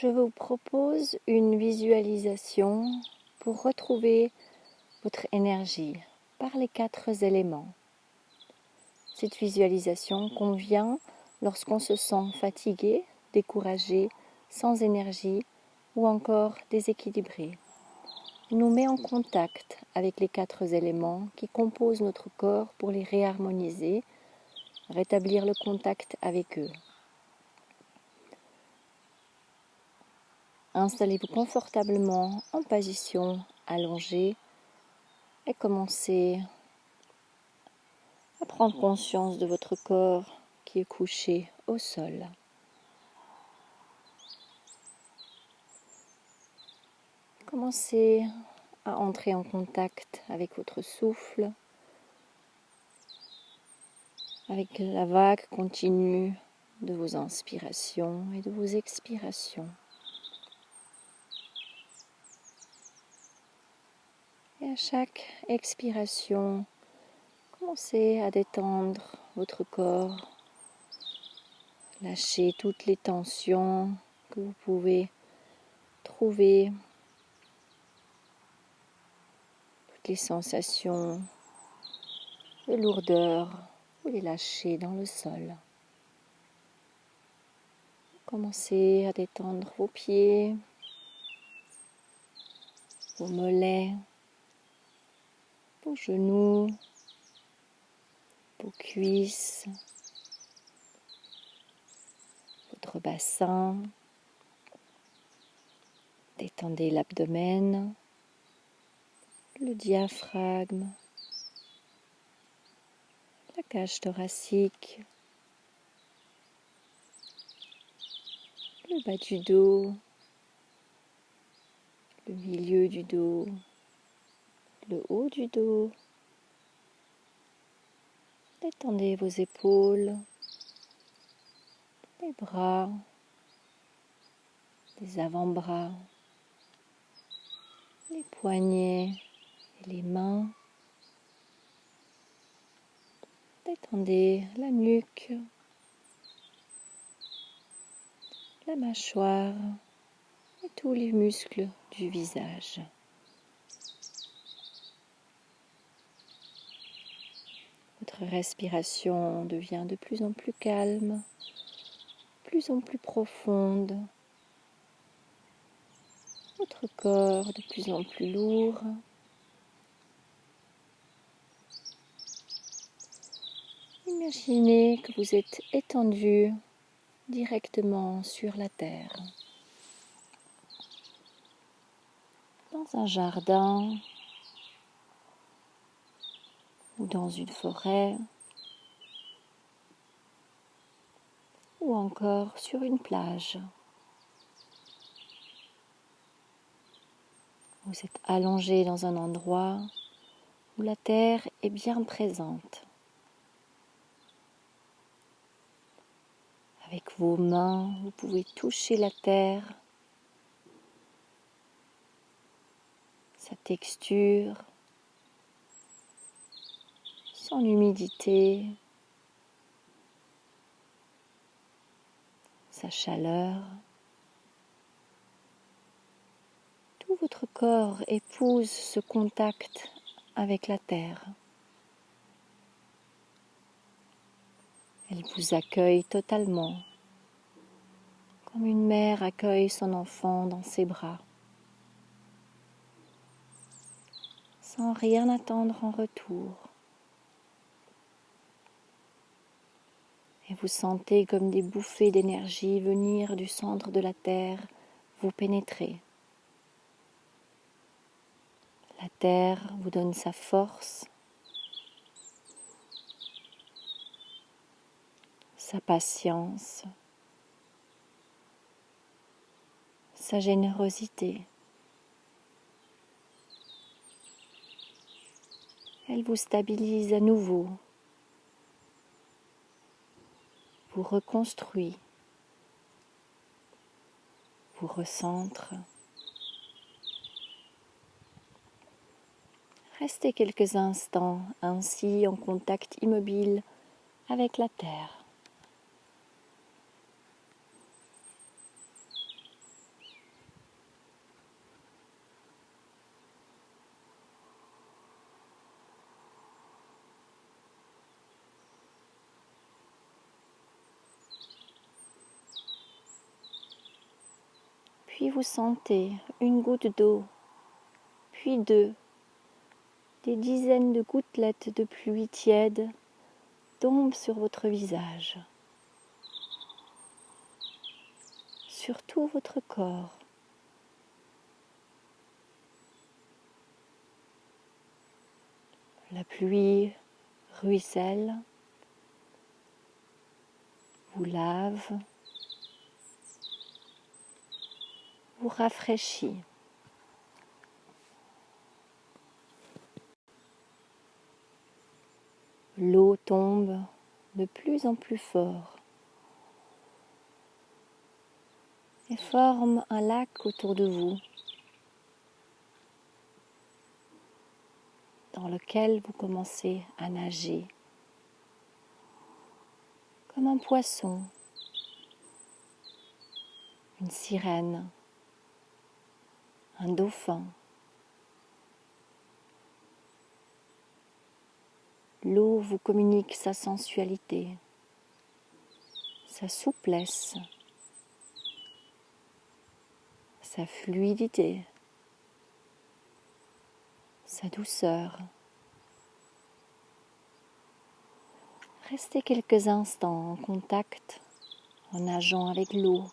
je vous propose une visualisation pour retrouver votre énergie par les 4 éléments. Cette visualisation convient lorsqu'on se sent fatigué, découragé, sans énergie ou encore déséquilibré. Elle nous met en contact avec les 4 éléments qui composent notre corps pour les réharmoniser, rétablir le contact avec eux. Installez-vous confortablement en position allongée et commencez à prendre conscience de votre corps qui est couché au sol. Commencez à entrer en contact avec votre souffle, avec la vague continue de vos inspirations et de vos expirations. Et à chaque expiration, commencez à détendre votre corps, lâchez toutes les tensions que vous pouvez trouver, toutes les sensations de lourdeur, vous les lâchez dans le sol. Commencez à détendre vos pieds, vos mollets, vos genoux, vos cuisses, votre bassin. Détendez l'abdomen, le diaphragme, la cage thoracique, le bas du dos, le milieu du dos, le haut du dos. Détendez vos épaules, les bras, les avant-bras, les poignets et les mains. Détendez la nuque, la mâchoire et tous les muscles du visage. Votre respiration devient de plus en plus calme, de plus en plus profonde. Votre corps de plus en plus lourd. Imaginez que vous êtes étendu directement sur la terre. Dans un jardin ou dans une forêt ou encore sur une plage. Vous êtes allongé dans un endroit où la terre est bien présente. Avec vos mains, vous pouvez toucher la terre, sa texture, son humidité, sa chaleur. Tout votre corps épouse ce contact avec la terre. Elle vous accueille totalement, comme une mère accueille son enfant dans ses bras, sans rien attendre en retour. Et vous sentez comme des bouffées d'énergie venir du centre de la terre, vous pénétrer. La terre vous donne sa force, sa patience, sa générosité. Elle vous stabilise à nouveau, vous reconstruit, vous recentre. Restez quelques instants ainsi en contact immobile avec la terre. Puis vous sentez une goutte d'eau, puis deux, des dizaines de gouttelettes de pluie tiède tombent sur votre visage, sur tout votre corps. La pluie ruisselle, vous lave, vous rafraîchit. L'eau tombe de plus en plus fort et forme un lac autour de vous, dans lequel vous commencez à nager, comme un poisson, une sirène, un dauphin. L'eau vous communique sa sensualité, sa souplesse, sa fluidité, sa douceur. Restez quelques instants en contact, en nageant avec l'eau.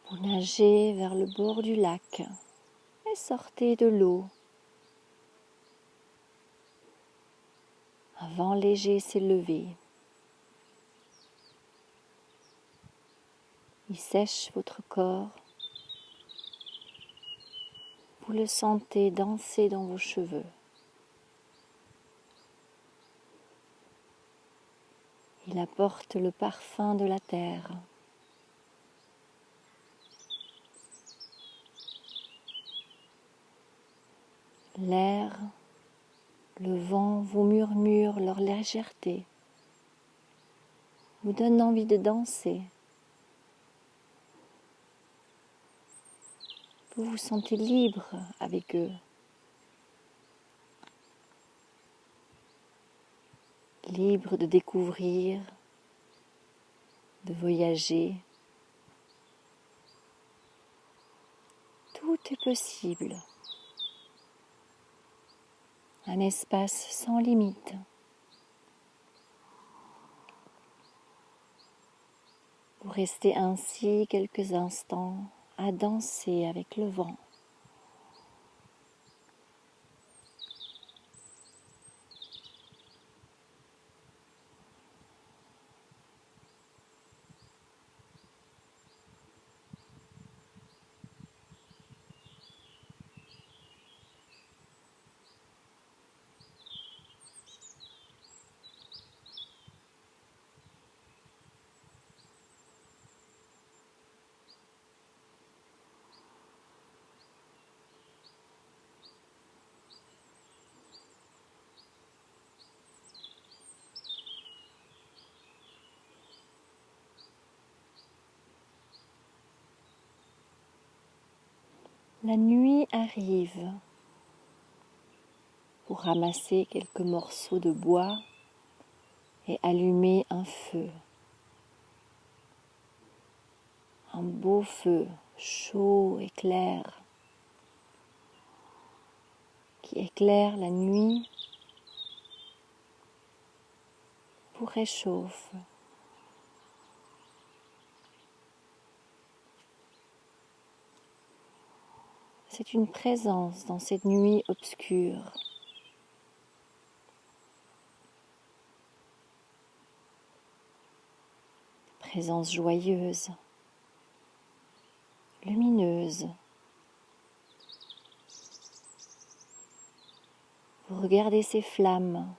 Vous nagez vers le bord du lac et sortez de l'eau. Un vent léger s'est levé. Il sèche votre corps. Vous le sentez danser dans vos cheveux. Il apporte le parfum de la terre. L'air, le vent vous murmure leur légèreté, vous donne envie de danser. Vous vous sentez libre avec eux, libre de découvrir, de voyager. Tout est possible. Un espace sans limite. Vous restez ainsi quelques instants à danser avec le vent. La nuit arrive. Vous ramassez quelques morceaux de bois et allumez un feu. Un beau feu chaud et clair qui éclaire la nuit, vous réchauffe. C'est une présence dans cette nuit obscure. Présence joyeuse, lumineuse. Vous regardez ces flammes.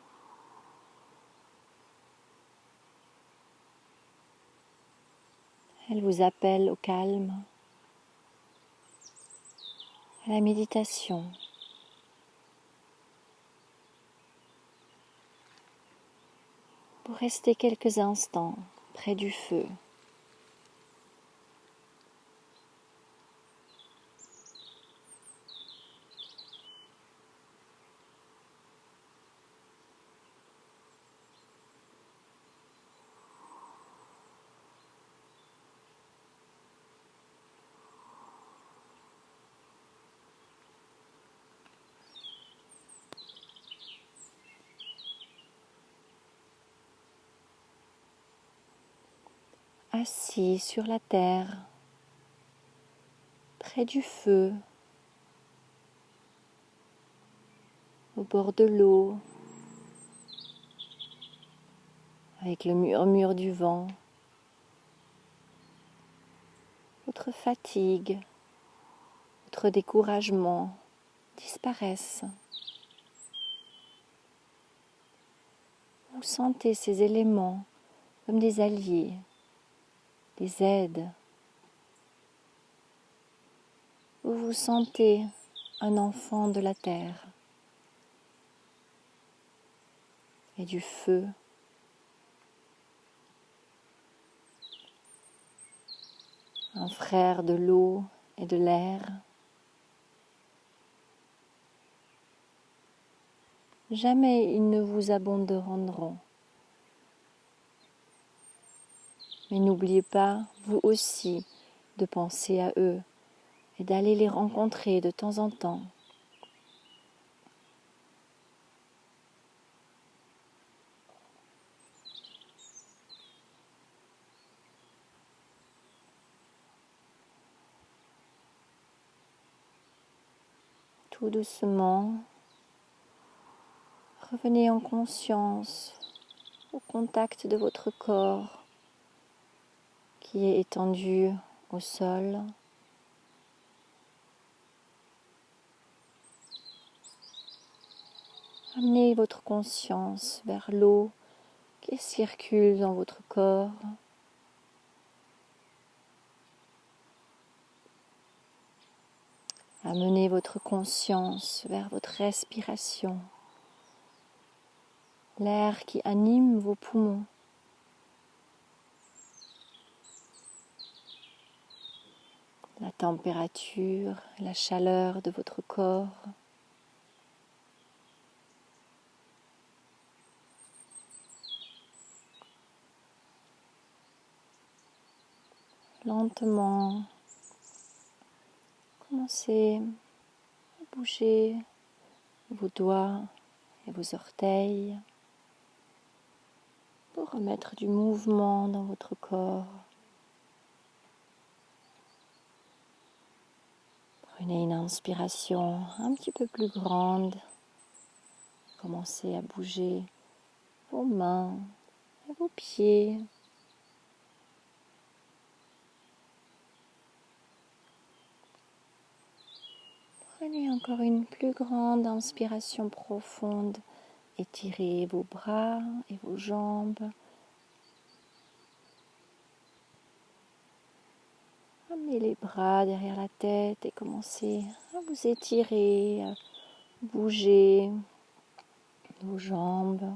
Elles vous appellent au calme. à la méditation. Pour rester quelques instants près du feu. Assis sur la terre, près du feu, au bord de l'eau, avec le murmure du vent, votre fatigue, votre découragement disparaissent. Vous sentez ces éléments comme des alliés, des aides. Vous vous sentez un enfant de la terre et du feu. Un frère de l'eau et de l'air. Jamais ils ne vous abandonneront. Mais n'oubliez pas, vous aussi, de penser à eux et d'aller les rencontrer de temps en temps. Tout doucement, revenez en conscience au contact de votre corps qui est étendu au sol. Amenez votre conscience vers l'eau qui circule dans votre corps. Amenez votre conscience vers votre respiration, l'air qui anime vos poumons. La température, la chaleur de votre corps. Lentement, commencez à bouger vos doigts et vos orteils pour remettre du mouvement dans votre corps. Prenez une inspiration un petit peu plus grande. Commencez à bouger vos mains et vos pieds. Prenez encore une plus grande inspiration profonde. Étirez vos bras et vos jambes. Amenez les bras derrière la tête et commencez à vous étirer, à bouger vos jambes,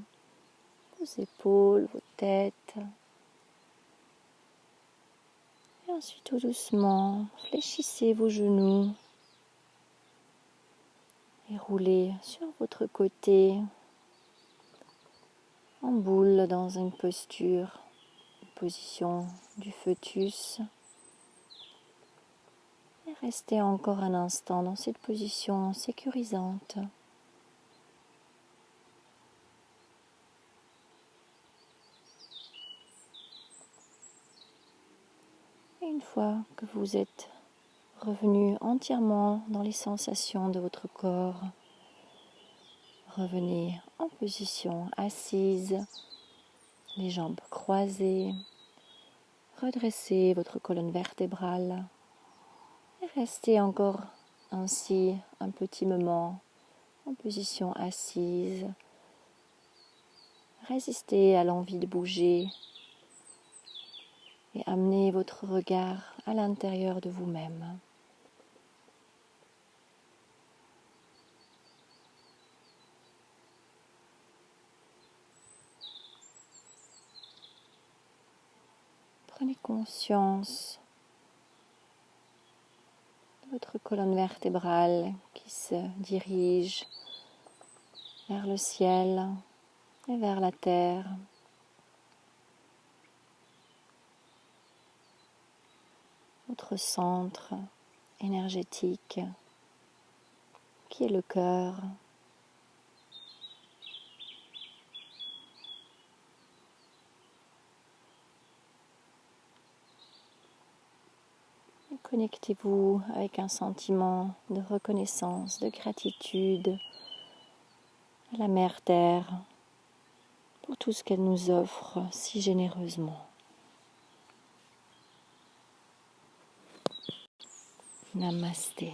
vos épaules, vos têtes. Et ensuite, tout doucement, fléchissez vos genoux et roulez sur votre côté en boule dans une posture, une position du fœtus. Et restez encore un instant dans cette position sécurisante. Et une fois que vous êtes revenu entièrement dans les sensations de votre corps, revenez en position assise, les jambes croisées, redressez votre colonne vertébrale et restez encore ainsi un petit moment en position assise. Résistez à l'envie de bouger et amenez votre regard à l'intérieur de vous-même. Prenez conscience de votre colonne vertébrale qui se dirige vers le ciel et vers la terre. Votre centre énergétique qui est le cœur. Connectez-vous avec un sentiment de reconnaissance, de gratitude à la Mère Terre pour tout ce qu'elle nous offre si généreusement. Namasté.